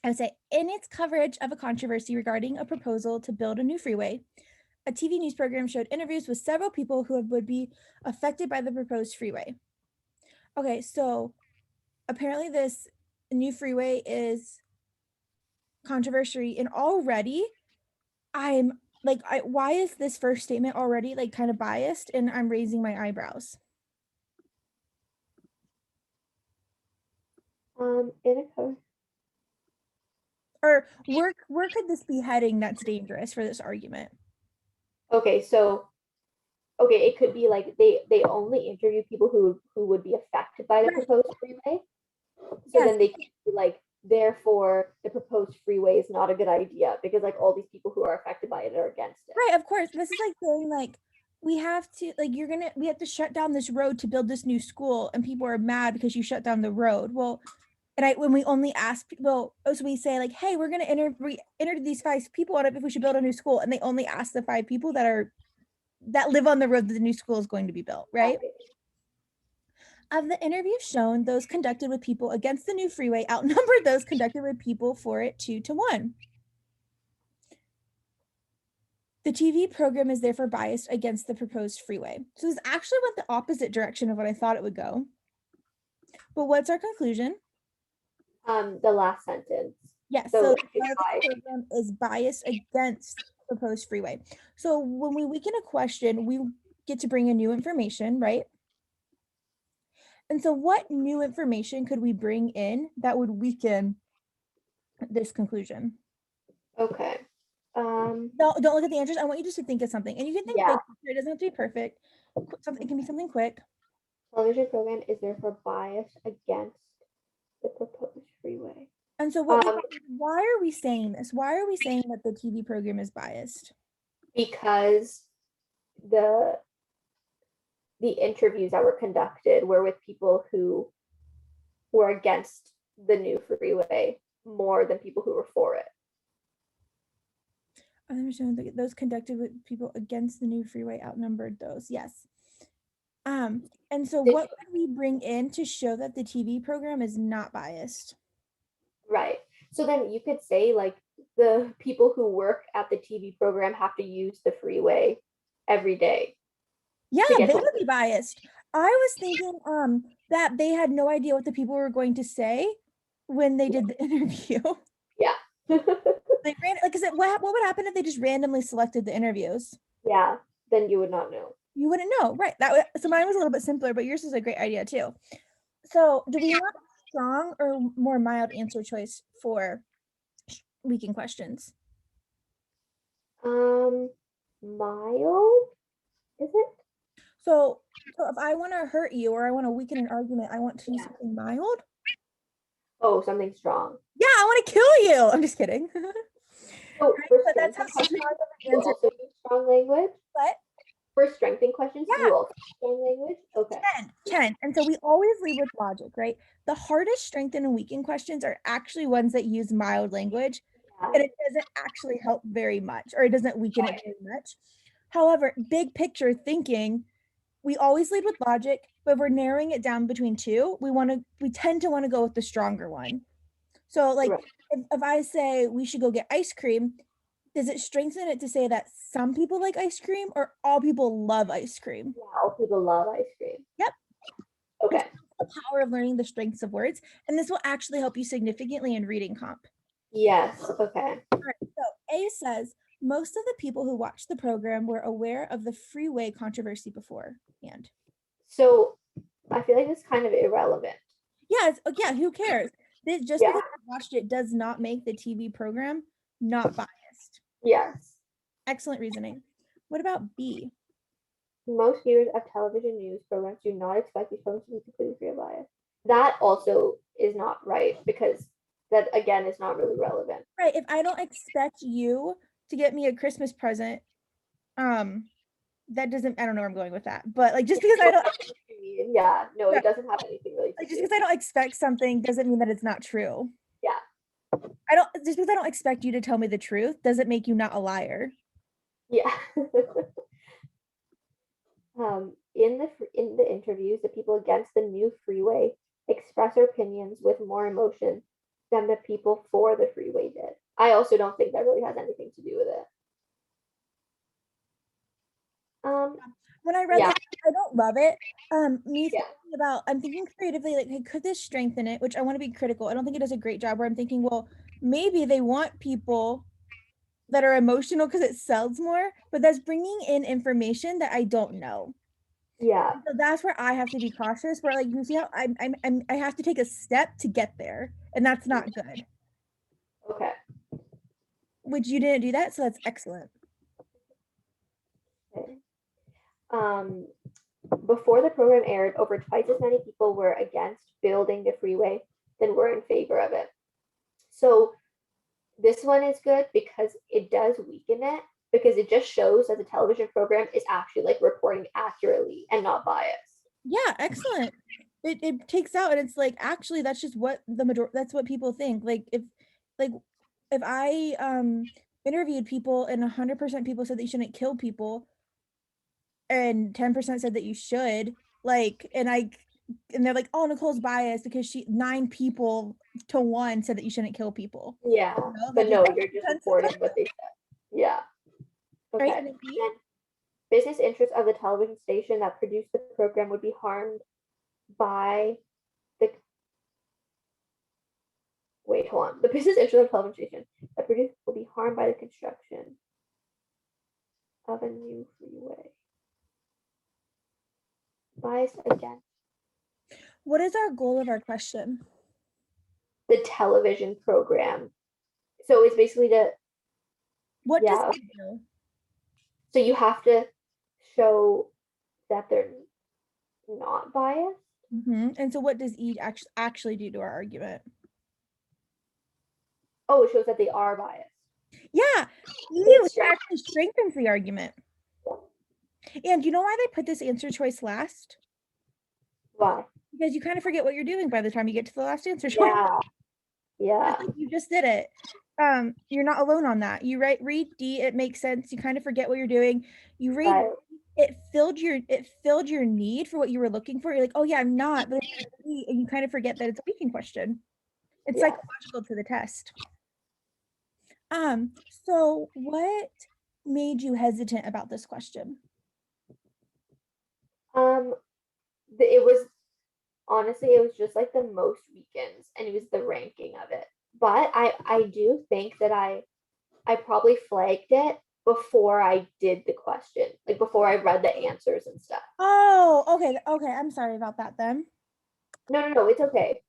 I would say, in its coverage of a controversy regarding a proposal to build a new freeway, a TV news program showed interviews with several people who would be affected by the proposed freeway. Okay, so apparently this new freeway is controversy, and already I'm like, why is this first statement already like kind of biased? And I'm raising my eyebrows. In a code. Or where could this be heading that's dangerous for this argument? Okay, so okay, it could be like they only interview people who would be affected by the Right. proposed freeway. So Yes. then they can be like, therefore, the proposed freeway is not a good idea because like all these people who are affected by it are against it. Right, of course. This is like saying like we have to like we have to shut down this road to build this new school and people are mad because you shut down the road. Well, and when we only ask people, so we say like, hey, we're gonna interview these 5 people on it if we should build a new school, and they only ask the 5 people that live on the road that the new school is going to be built, right? Right. Of the interviews shown, those conducted with people against the new freeway outnumbered those conducted with people for it 2 to 1. The TV program is therefore biased against the proposed freeway. So this actually went the opposite direction of what I thought it would go. But what's our conclusion? The last sentence. Yes, So so the program is biased against proposed freeway. So when we weaken a question, we get to bring in new information, right? And so what new information could we bring in that would weaken this conclusion? okay. Don't look at the answers. I want you just to think of something. And you can think Yeah. big picture. It doesn't have to be perfect. Something, it can be something quick. Television program is therefore biased against the proposed freeway. And so Um, why are we saying this? Why are we saying that the TV program is biased? because the the interviews that were conducted were with people who were against the new freeway more than people who were for it. I understand that those conducted with people against the new freeway outnumbered those. Yes. And so what could we bring in to show that the TV program is not biased? Right. So then you could say like the people who work at the TV program have to use the freeway every day Yeah, to get they to would be biased. I was thinking that they had no idea what the people were going to say when they did the interview. yeah. They ran like I said, what would happen if they just randomly selected the interviews? Yeah, then you would not know. You wouldn't know, right? So mine was a little bit simpler, but yours is a great idea too. So do we want strong or more mild answer choice for weekend questions? Um, mild, is it? So if I want to hurt you or I want to weaken an argument, I want to use Yeah. something mild. Oh, something strong. Yeah, I want to kill you. I'm just kidding. So for But that's how strength questions, strong of do an you answer. also use strong language? But For strengthening questions, do yeah, you also use strong language? Okay. 10. And so we always lead with logic, right? The hardest strengthen and weaken questions are actually ones that use mild language, Yeah. and it doesn't actually help very much, or it doesn't weaken it very much. However, big picture thinking, we always lead with logic, but if we're narrowing it down between two, we tend to want to go with the stronger one. So like Right. if I say we should go get ice cream, does it strengthen it to say that some people like ice cream or all people love ice cream? Yeah, all people love ice cream. Yep. Okay. The power of learning the strengths of words, and this will actually help you significantly in reading comp. Yes. Okay. All right, so A says most of the people who watched the program were aware of the freeway controversy beforehand. So I feel like it's kind of irrelevant. Yeah, yeah, who cares? Just Yeah. because I watched it does not make the TV program not biased. Yes. Excellent reasoning. What about B? Most viewers of television news programs do not expect these programs to be completely free of bias. That also is not right because that again is not really relevant. Right, if I don't expect you to get me a Christmas present, um, that doesn't I don't know where I'm going with that. But like just because I don't Yeah, no, yeah, it doesn't have anything really to like just do. because I don't expect something doesn't mean that it's not true. Yeah. I don't just because I don't expect you to tell me the truth doesn't make you not a liar. Yeah. In the interviews, the people against the new freeway express their opinions with more emotion than the people for the freeway did. I also don't think that really has anything to do with it. When I read Yeah. this, I don't love it. Me Yeah. thinking about, I'm thinking creatively, like, hey, could this strengthen it? Which I want to be critical. I don't think it does a great job. Where I'm thinking, well, maybe they want people that are emotional because it sells more, but that's bringing in information that I don't know. Yeah. So that's where I have to be cautious. Where, like, you see how I have to take a step to get there, and that's not good. Okay. Which you didn't do that, so that's excellent. Okay. Before the program aired, over twice as many people were against building the freeway than were in favor of it. So this one is good because it does weaken it, because it just shows that the television program is actually like reporting accurately and not biased. Yeah, excellent. It takes out, and it's like, actually that's just what that's what people think. Like if I interviewed people and 100% people said that you shouldn't kill people and 10% said that you should, like, and they're like, oh, Nicole's biased because she 9 people to 1 said that you shouldn't kill people. Yeah, You know, that but just no, makes you're just sense. reporting what they said. Yeah. Right, Okay. and then E? And business interests of the television station that produced the program would be harmed by the wait, hold on. The business interests of the television station that produced will be harmed by the construction of a new freeway. Biased against What is our goal of our question? the television program. So it's basically to What does yeah. it do? So you have to show that they're not biased. And so what does E actually do to our argument? Oh, it shows that they are biased. Yeah, E It's straight. actually strengthens the argument. And you know why they put this answer choice last? Why? Because you kind of forget what you're doing by the time you get to the last answer choice. Yeah. Yeah. It's like you just did it. You're not alone on that. You read D, it makes sense. You kind of forget what you're doing. You read Right. it filled your need for what you were looking for. You're like, oh yeah, I'm not, but and you kind of forget that it's a weakening question. It's Yeah. psychological to the test. So what made you hesitant about this question? Um, it was honestly, it was just like the most weekends, and it was the ranking of it. But I do think that I probably flagged it before I did the question, like before I read the answers and stuff. Oh, okay, okay. I'm sorry about that then. No, it's okay.